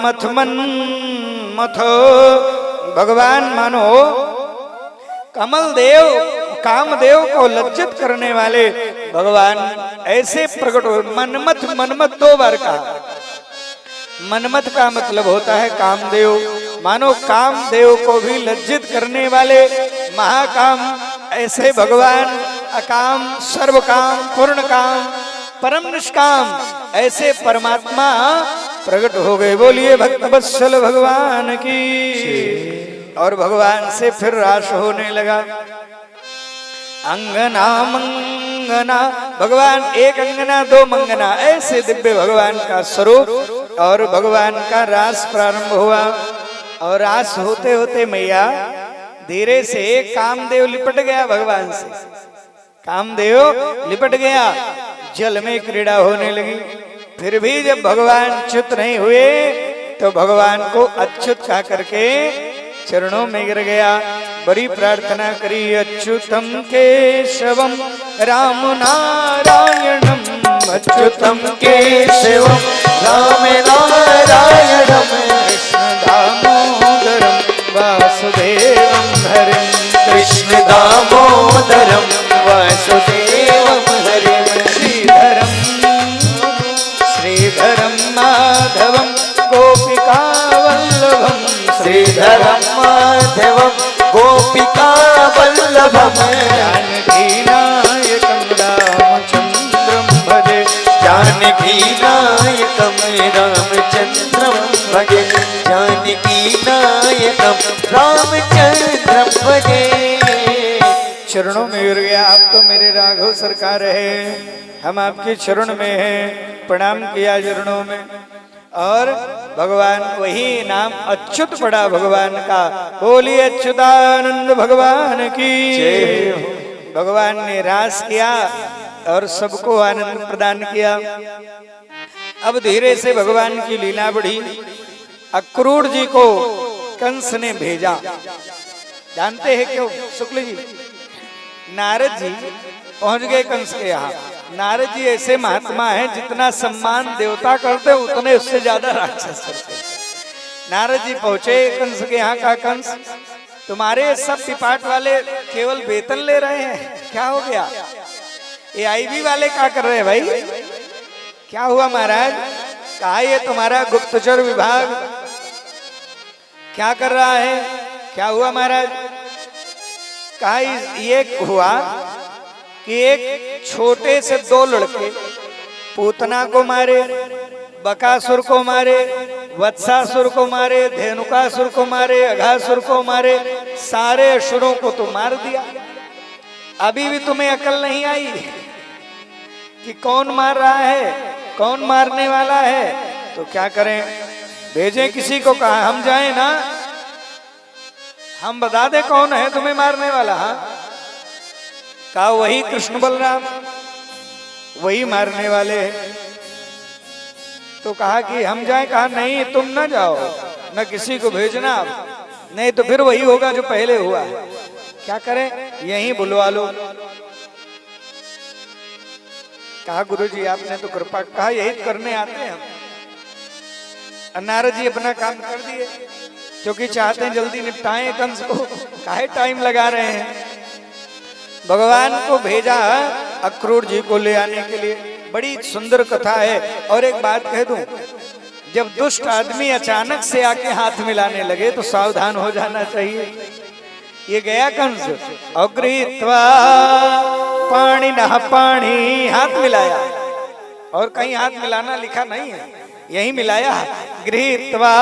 मथ मन मथो भगवान मानो कमल देव कामदेव को लज्जित करने वाले भगवान ऐसे प्रकट हो। मनमथ मनमथ दो बार कहा। मनमथ का मतलब होता है कामदेव, मानो कामदेव को भी लज्जित करने वाले महाकाम ऐसे भगवान अकाम सर्वकाम पूर्ण काम परम निष्काम ऐसे परमात्मा प्रकट हो गए। बोलिए भक्त वत्सल भगवान की। और भगवान से फिर रास होने लगा। अंगना मंगना भगवान एक अंगना दो मंगना ऐसे दिव्य भगवान का स्वरूप। और भगवान का रास प्रारंभ हुआ। और रास होते होते मैया धीरे से कामदेव लिपट गया भगवान से। कामदेव लिपट गया, जल में क्रीड़ा होने लगी। फिर भी जब भगवान च्युत नहीं हुए तो भगवान को अच्युत कह करके चरणों में गिर गया। बड़ी प्रार्थना करी। अच्युतम केशवम राम नारायणम अच्युतम केशवम राम नारायणम कृष्ण दामोदरम वासुदेवम हरिम कृष्ण दामोदरम वासुदेवम हरिम श्रीधरम श्रीधरम माधवम गोपिका वल्लभम श्रीधरम माधवम गोपिका वल्लभम जानकी नायकम रामचंद्रम भजे जानकी नायकम रामचंद्रम भजे जानकी नायकम रामचंद्रम भजे। चरणों में गिर गया। आप तो मेरे राघव सरकार है, हम आपके चरण में हैं। प्रणाम किया चरणों में। और भगवान वही नाम अच्युत पड़ा भगवान का। बोलिए अच्युतानंद भगवान की। भगवान ने रास किया और सबको आनंद प्रदान किया। अब धीरे से भगवान की लीला बढ़ी। अक्रूर जी को कंस ने भेजा। जानते हैं क्यों शुक्ल जी? नारद जी पहुंच गए कंस के यहाँ। नारद जी ऐसे महात्मा हैं, जितना सम्मान देवता करते उतने उससे ज्यादा राक्षस करते। नारद जी पहुंचे कंस के यहाँ। का कंस तुम्हारे सब डिपार्ट वाले केवल वेतन ले रहे हैं, क्या हो गया? ये आईबी वाले क्या कर रहे हैं भाई? क्या हुआ महाराज? कहा ये तुम्हारा गुप्तचर विभाग क्या कर रहा है? क्या हुआ महाराज? कहा ये हुआ कि एक छोटे से दो लड़के पूतना को मारे, बकासुर को मारे, वत्सासुर को मारे, धेनुकासुर को मारे, अघासुर को मारे, सारे असुरों को तो मार दिया। अभी भी तुम्हें अकल नहीं आई कि कौन मार रहा है, कौन मारने वाला है? तो क्या करें? भेजें किसी को? कहा हम जाएं ना, हम बता दे कौन है तुम्हें मारने वाला। हाँ, कहा वही कृष्ण बलराम, वही मारने वाले हैं। तो कहा कि हम जाएं? कहा नहीं, तुम ना जाओ, न किसी को भेजना, नहीं तो फिर वही होगा जो पहले हुआ। क्या करें? यहीं बुलवा लो। कहा गुरुजी आपने तो कृपा। कहा यही करने आते हैं हम। नारद जी अपना काम कर दिए, क्योंकि चाहते हैं जल्दी निपटाएं कंस को। काहे टाइम लगा रहे हैं? भगवान को भेजा अक्रूर जी को ले आने के लिए। बड़ी सुंदर कथा है। और एक बात कह दूं, जब दुष्ट आदमी अचानक से आके हाथ मिलाने लगे तो सावधान हो जाना चाहिए। ये गया कंस, अगृहीत्वा पाणी नह पाणी, हाथ मिलाया। और कहीं हाथ मिलाना लिखा नहीं है, यही मिलाया। गृहीत्वा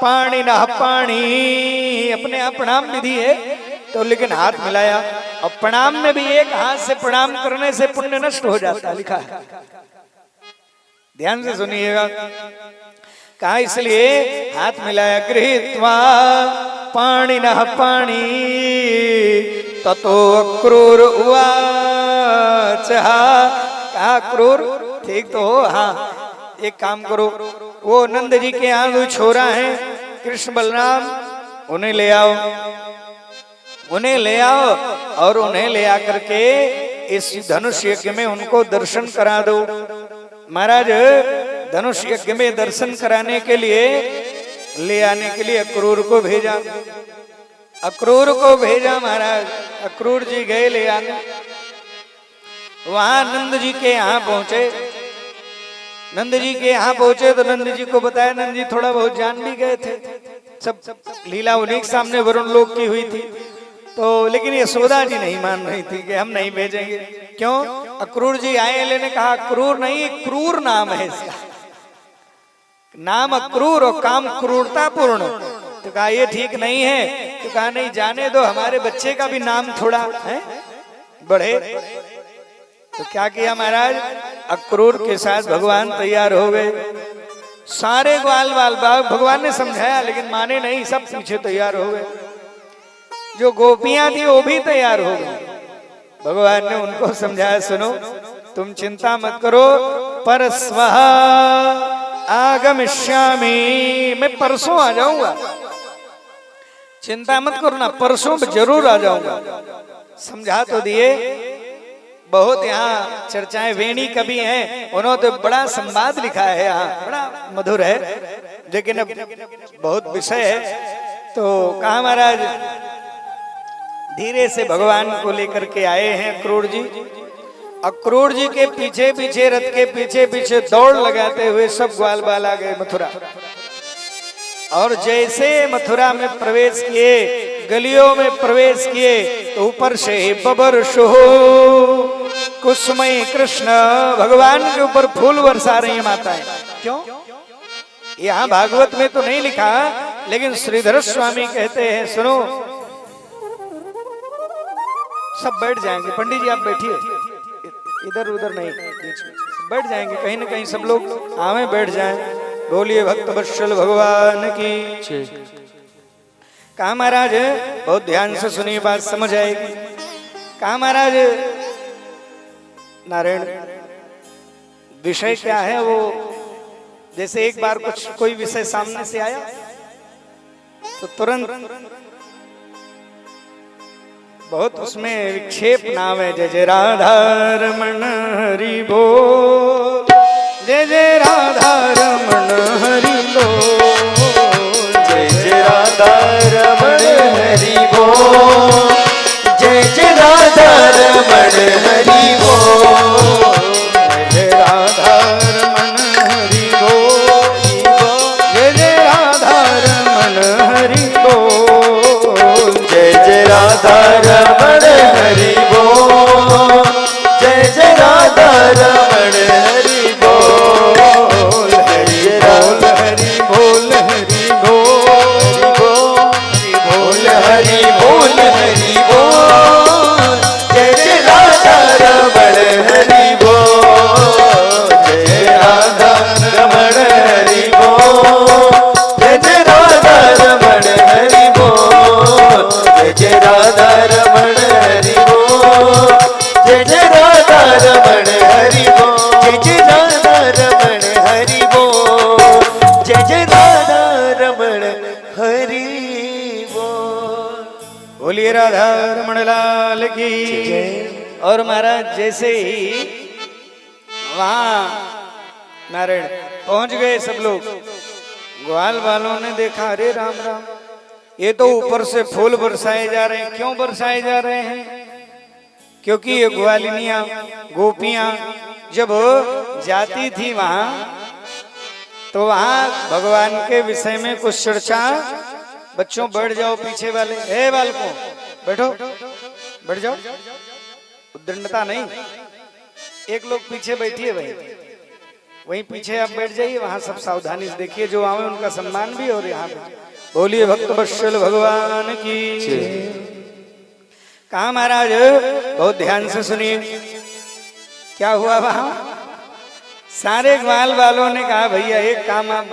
पाणी नह पाणी, अपने आप प्रणाम विधि है तो, लेकिन हाथ मिलाया। और प्रणाम में भी एक हाथ से प्रणाम करने से पुण्य नष्ट हो जाता, लिखा है। ध्यान से सुनिएगा। कहा इसलिए हाथ मिलाया। गृहीत्वा पाणिनः पाणी ततो अक्रूर उवाच। कहा अक्रूर ठीक तो हो, हाँ एक काम करो, वो नंद जी के यहाँ जो छोरा है कृष्ण बलराम, उन्हें ले आओ, उन्हें ले आओ और उन्हें ले आकर के इस धनुष यज्ञ में उनको दर्शन करा दो। महाराज धनुष यज्ञ में दर्शन कराने के लिए ले आने के लिए अक्रूर को भेजा। अक्रूर को भेजा महाराज। अक्रूर जी गए ले आने। वहां नंद जी के यहाँ पहुंचे। नंद जी के यहाँ पहुंचे तो नंद जी को बताया। नंद जी थोड़ा बहुत जान भी गए थे, सब लीला उन्हीं के सामने वरुण लोक की हुई थी। तो लेकिन यशोदा जी नहीं मान रही थी कि हम नहीं भेजेंगे। क्यों? अक्रूर जी आए लेने कहा अक्रूर नहीं, क्रूर नाम है इसका, नाम अक्रूर और काम क्रूरता पूर्ण। तो कहा ये ठीक नहीं है। तो कहा नहीं, जाने दो, हमारे बच्चे का भी नाम थोड़ा है बढ़े। तो क्या किया महाराज? अक्रूर के साथ भगवान तैयार हो गए। सारे ग्वाल बाल बाग भगवान ने समझाया लेकिन माने नहीं, सब पीछे तैयार हो गए। जो गोपियां थी वो भी तैयार हो गई। भगवान ने उनको समझाया, सुनो तुम चिंता मत करो, परस्वः आगमिष्यामि, मैं परसों आ जाऊंगा, चिंता मत करो ना, परसों जरूर आ जाऊंगा। समझा तो दिए। बहुत यहाँ चर्चाएं, वेणी कवि हैं, उन्होंने तो बड़ा संवाद लिखा है, यहाँ बड़ा मधुर है, लेकिन अब बहुत विषय है। तो कहा महाराज धीरे से भगवान को लेकर के आए हैं अक्रूर जी। अक्रूर जी के पीछे पीछे, रथ के पीछे पीछे दौड़ लगाते हुए सब ग्वाल बाल आ गए मथुरा। और जैसे मथुरा में प्रवेश किए, गलियों में प्रवेश किए, तो ऊपर से बबर्षो कुसुमय कृष्ण, भगवान के ऊपर फूल बरसा रही है माताएं। क्यों? यहाँ भागवत में तो नहीं लिखा, लेकिन श्रीधर स्वामी कहते हैं, सुनो सब बैठ जाएंगे, पंडित जी आप बैठिए, इधर उधर नहीं, बैठ जाएंगे, कहीं ना कहीं सब लोग आवे बैठ जाएं। बोलिए भक्त वत्सल भगवान की। कहा महाराज बहुत ध्यान से सुनिए, बात समझ आएगी। कहा महाराज नारायण विषय क्या है? वो जैसे एक बार कुछ कोई विषय सामने से आया तो तुरंत बहुत उसमें विक्षेप नाम है। जय जय राधा रमण हरि बोल, जय जय राधा रमण हरि बोल, जय जय राधा रमण हरि बोल, जय जय राधा रमण हरि बोल, जय राधा रमण हरि बोल, जय जय राधा रमण हरि बोल, जय जय राधा रमण हरि बोल, जय जय राधा रमण हरि बोल, हरि बोल हरि बोल हरि बोल, हरि बोल हरि बोल, जय जय राधा रमण हरि बोल, जय राधा रमण हरि बोल, जय जय राधा रमण हरि बोल, जय जय राधा रमण हरि बोल, जय जय राधा रमण हरि बोल, जय जय राधा रमण हरि बोल, जय जय राधा रमण हरि बोल। बोलिए राधा रमण लाल की। और महाराज जैसे ही वहां नारायण पहुंच गए सब लोग, ग्वाल वालों ने देखा, अरे राम राम, ये तो ऊपर से फूल बरसाए जा रहे हैं। क्यों बरसाए जा रहे हैं? क्योंकि ये ग्वालिनियां गोपियां जब जाती थी वहां, तो वहां भगवान के विषय में कुछ चर्चा। बच्चों बैठ जाओ, पीछे वाले, हे बालकों बैठो, बैठ जाओ, उद्दंडता नहीं, एक लोग पीछे बैठिए भाई, वहीं पीछे आप बैठ जाइए, वहां सब सावधानी से देखिए, जो आवे उनका सम्मान भी। और यहाँ पे बोलिए भक्त वत्सल भगवान की। कहा महाराज बहुत ध्यान से सुनिए, क्या हुआ वहां? सारे ग्वाल वालों ने कहा भैया एक काम आप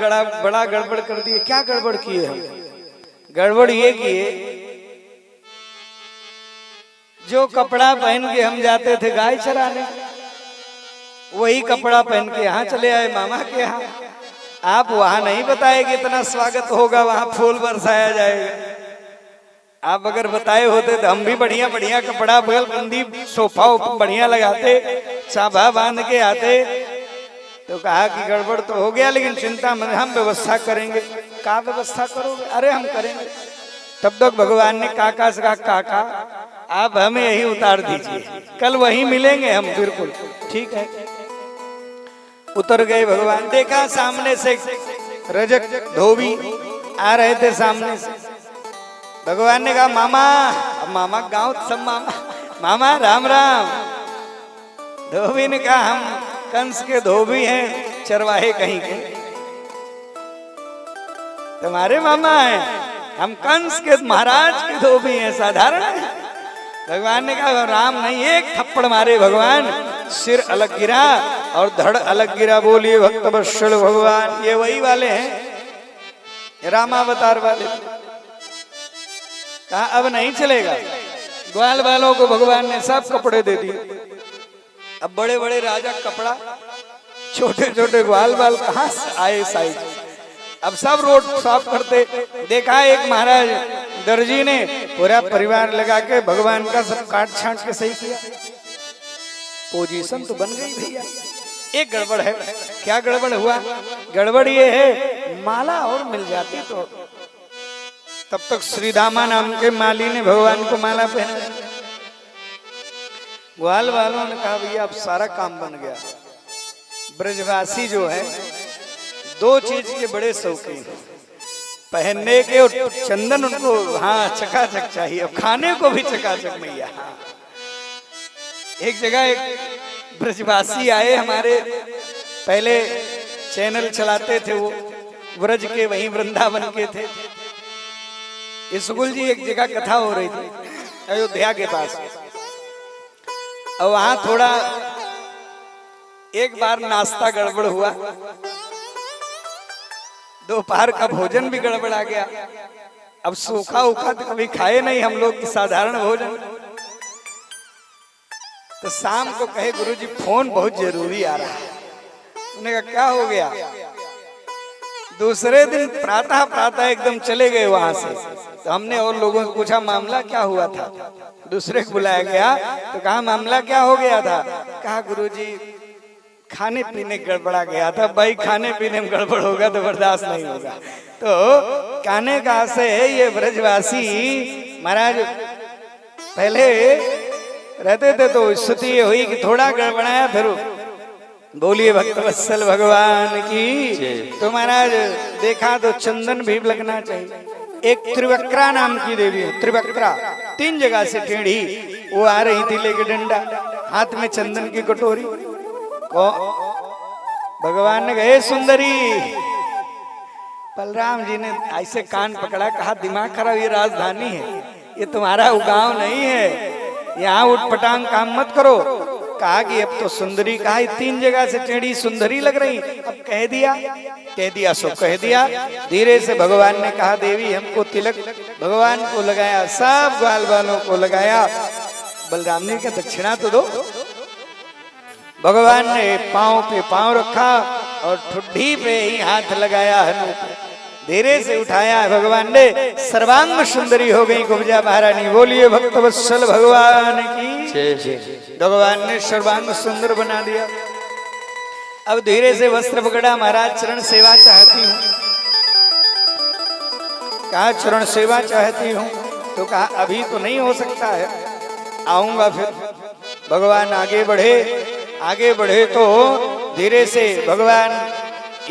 बड़ा गड़बड़ कर दिए। क्या गड़बड़ किए हम? गड़बड़ ये किए, जो कपड़ा पहन के हम जाते थे गाय चराने, वही कपड़ा पहन के यहाँ चले आए मामा के यहाँ। आप वहां नहीं बताए कि इतना स्वागत होगा, वहां फूल बरसाया जाएगा। आप अगर बताए होते तो हम भी बढ़िया बढ़िया कपड़ा, बगल बंदी, सोफा बढ़िया लगाते, साभा बांध के आते। तो कहा कि गड़बड़ तो हो गया, लेकिन चिंता मत, हम व्यवस्था करेंगे। क्या व्यवस्था करोगे? अरे हम करेंगे। तब तक भगवान ने काका से कहा, काका आप हमें यही उतार दीजिए, कल वहीं मिलेंगे हम, बिल्कुल ठीक है। उतर गए भगवान। देखा सामने से रजक धोबी आ रहे थे सामने से। भगवान ने कहा, मामा, अब मामा गांव सब मामा, मामा राम राम। धोबी ने कहा, हम कंस के धोबी हैं, चरवाहे कहीं के, तुम्हारे मामा हैं, हम कंस के महाराज के धोबी हैं, साधारण है। भगवान ने कहा, राम नहीं, एक थप्पड़ मारे भगवान, सिर अलग गिरा और धड़ अलग गिरा। बोलिए भक्त वत्सल भगवान। ये वही वाले हैं, रामावतार वाले। कहा अब नहीं चलेगा। ग्वाल वालों को भगवान ने सब कपड़े दे दिए। अब बड़े बड़े राजा कपड़ा, छोटे छोटे ग्वाल बाल कहाँ से आए साइज। अब सब रोड साफ करते। देखा एक महाराज दर्जी ने पूरा परिवार लगा के भगवान का सब काट छांट के सही किया। पोजीशन तो बन गई भैया। एक गड़बड़ है। क्या गड़बड़ हुआ? गड़बड़ ये है, माला और मिल जाती तो। तब तक श्रीदामा नाम के माली ने भगवान को माला पहना। ग्वाल वालों ने कहा, भैया अब सारा काम बन गया। ब्रजवासी जो है दो चीज के बड़े शौकीन, पहनने के और चंदन उनको, हाँ चकाचक चाहिए, अब खाने को भी चकाचक मैया। एक जगह एक ब्रजवासी आए, हमारे पहले चैनल चलाते थे वो, ब्रज के, वहीं वृंदावन के थे। इसगुल जी एक जगह कथा हो रही थी अयोध्या के पास, और वहां थोड़ा एक बार नाश्ता गड़बड़ हुआ, दोपहर का भोजन भी गड़बड़ा गया। अब सूखा उखा तो कभी खाए नहीं हम लोग, साधारण भोजन। तो शाम को कहे, गुरुजी फोन बहुत जरूरी आ रहा है। उन्होंने कहा क्या हो गया? दूसरे दिन प्रातः प्रातः एकदम चले गए वहां से। तो हमने और लोगों से पूछा मामला क्या हुआ था। दूसरे को बुलाया गया तो कहा मामला क्या हो गया था? कहा गुरुजी खाने पीने गड़बड़ा गया था। भाई खाने पीने में गड़बड़ होगा तो बर्दाश्त नहीं होगा। तो कहने का से ये ब्रजवासी महाराज पहले रहते थे तो स्थिति ये हुई कि थोड़ा गड़बड़ाया, फिर बोलिए भक्त वत्सल भगवान की। तो महाराज देखा तो चंदन भी लगना चाहिए। एक त्रिवक्रा नाम की देवी है, त्रिवक्रा, 3 जगह से टेढ़ी, वो आ रही थी लेके डंडा, हाथ में चंदन की कटोरी। भगवान ने कहे सुंदरी, बलराम जी ने ऐसे कान पकड़ा, कहा दिमाग खराब, ये राजधानी है, ये तुम्हारा गांव नहीं है, यहाँ उठपटांग काम मत करो। कहा कि अब तो सुंदरी, कहा 3 जगह से टेढ़ी सुंदरी लग रही, अब कह दिया सो कह दिया। धीरे से भगवान ने कहा देवी हमको तिलक, भगवान को लगाया, सब ग्वाल वालों को लगाया। बलराम ने कहा दक्षिणा तो दो। भगवान ने पांव पे पांव रखा और ठुड्डी पे ही हाथ लगाया, हनु पे धीरे से उठाया। भगवान ने सर्वांग सुंदरी हो गई कुब्जा महारानी। बोलिए भक्त वत्सल भगवान की। भगवान ने सर्वांग सुंदर बना दिया। अब धीरे से वस्त्र पकड़ा, महाराज चरण सेवा चाहती हूँ। कहा चरण सेवा चाहती हूँ, तो कहा अभी तो नहीं हो सकता है, आऊंगा फिर। भगवान आगे बढ़े तो धीरे से भगवान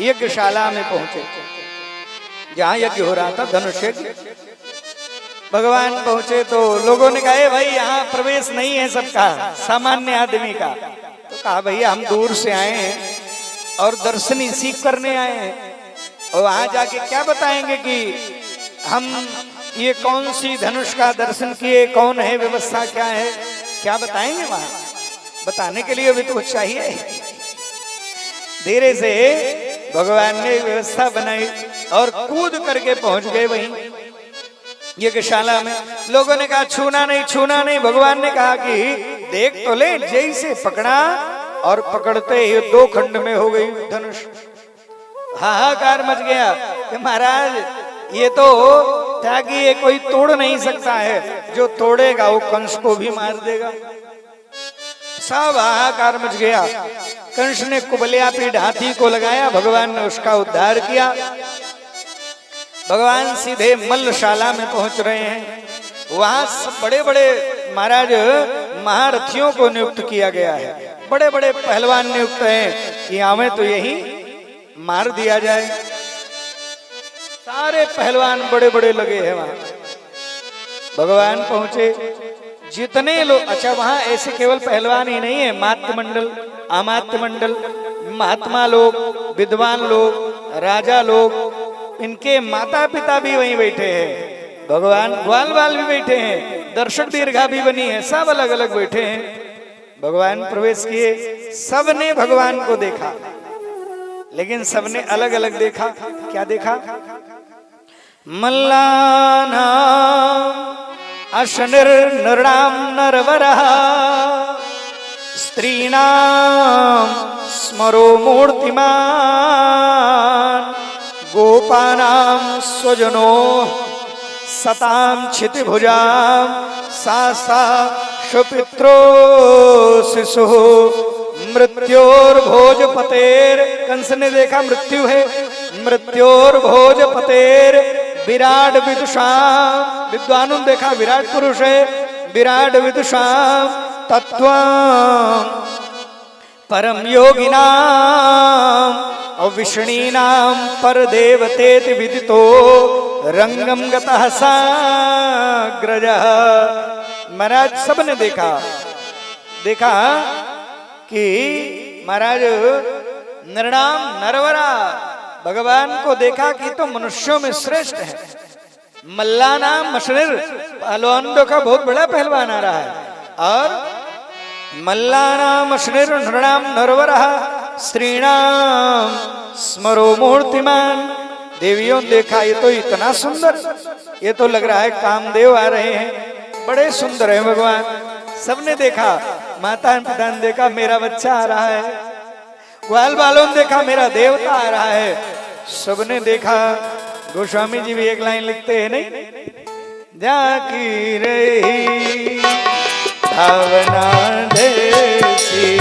यज्ञशाला में पहुंचे, जहाँ यज्ञ हो रहा था, धनुष यज्ञ। भगवान पहुंचे तो लोगों ने कहा भाई यहाँ प्रवेश नहीं है सबका, सामान्य आदमी का। तो कहा भैया हम दूर से आए हैं और दर्शन सीख करने आए हैं, और वहां जाके क्या बताएंगे कि हम ये कौन सी धनुष का दर्शन किए, कौन है, व्यवस्था क्या है, क्या बताएंगे? वहां बताने के लिए भी तो चाहिए। धीरे से भगवान ने व्यवस्था बनाई और कूद करके पहुंच गए वहीं यज्ञशाला में। लोगों ने कहा छूना नहीं। भगवान ने कहा कि देख तो ले। जैसे पकड़ा और पकड़ते ही 2 खंड में हो गई धनुष। हाहाकार मच गया कि महाराज ये तो ताकि ये कोई तोड़ नहीं सकता है, जो तोड़ेगा वो कंस को भी मार देगा। सब हाहाकार मच गया। कंस ने कुबलियापीठ हाथी को लगाया, भगवान ने उसका उद्धार किया। भगवान सीधे मल्लशाला में पहुंच रहे हैं। वहां सब बड़े बड़े महाराज महारथियों को नियुक्त किया गया है, बड़े बड़े पहलवान नियुक्त हैं कि हमें तो यही मार दिया जाए। सारे पहलवान बड़े बड़े लगे हैं वहां। भगवान पहुंचे, जितने लोग, अच्छा वहां ऐसे केवल पहलवान ही नहीं है, मात्य मंडल, अमात्य मंडल, महात्मा लोग, विद्वान लोग, राजा लोग, इनके माता पिता भी वहीं बैठे हैं। भगवान ग्वाल बाल भी बैठे हैं, दर्शक दीर्घा भी बनी है, सब अलग अलग बैठे हैं। भगवान प्रवेश किए, सबने भगवान को देखा, लेकिन सबने अलग अलग देखा। क्या देखा? मल्लाना अशनिर नृणाम नरवरः स्त्रीणाम स्मरो मूर्तिमान गोपानाम स्वजनो सताम क्षितिभुजाम सासा सुपित्रो शिशु मृत्योर्भोजपतेर। कंस ने देखा मृत्यु है, मृत्योर्भोजपतेर विराट विदुषाम, विद्वानों देखा विराट पुरुष है, विराट विदुषाम तत्त्वं परम योगिनाम अविष्णीनाम पर देवतेति विदितो रंगम गतः साग्रजः। महाराज सबने देखा कि महाराज नृणाम नरवरा, भगवान को देखा कि तो मनुष्यों में श्रेष्ठ है। मल्लाना मशनिर, पहलवानों का बहुत बड़ा पहलवान आ रहा है, और मल्लाना मशनिर नृणाम नरवरः स्त्रीणाम स्मरो मूर्तिमान। देवियों देखा ये तो इतना सुंदर, ये तो लग रहा है कामदेव आ रहे हैं, बड़े सुंदर है भगवान। सबने देखा, माता पिता ने देखा मेरा बच्चा आ रहा है, ग्वाल बालों ने देखा मेरा देवता आ रहा है, सबने देखा। गोस्वामी जी भी एक लाइन लिखते हैं नहीं, जाकी रही भावना देसी,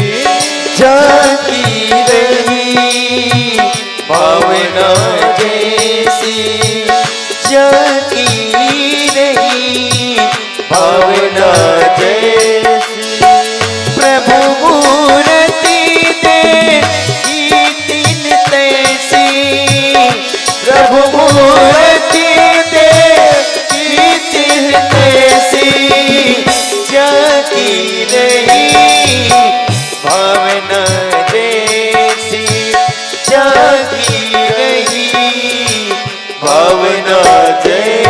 जाकी रही भावना जैसी, जाकी रही भावना जैसी। प्रभु मूर्ति देखी तीन तैसी, प्रभु मूर्ति देखी तीन तैसी, जाकी रही भावना जैसी, जाकी रही भावना जैसी।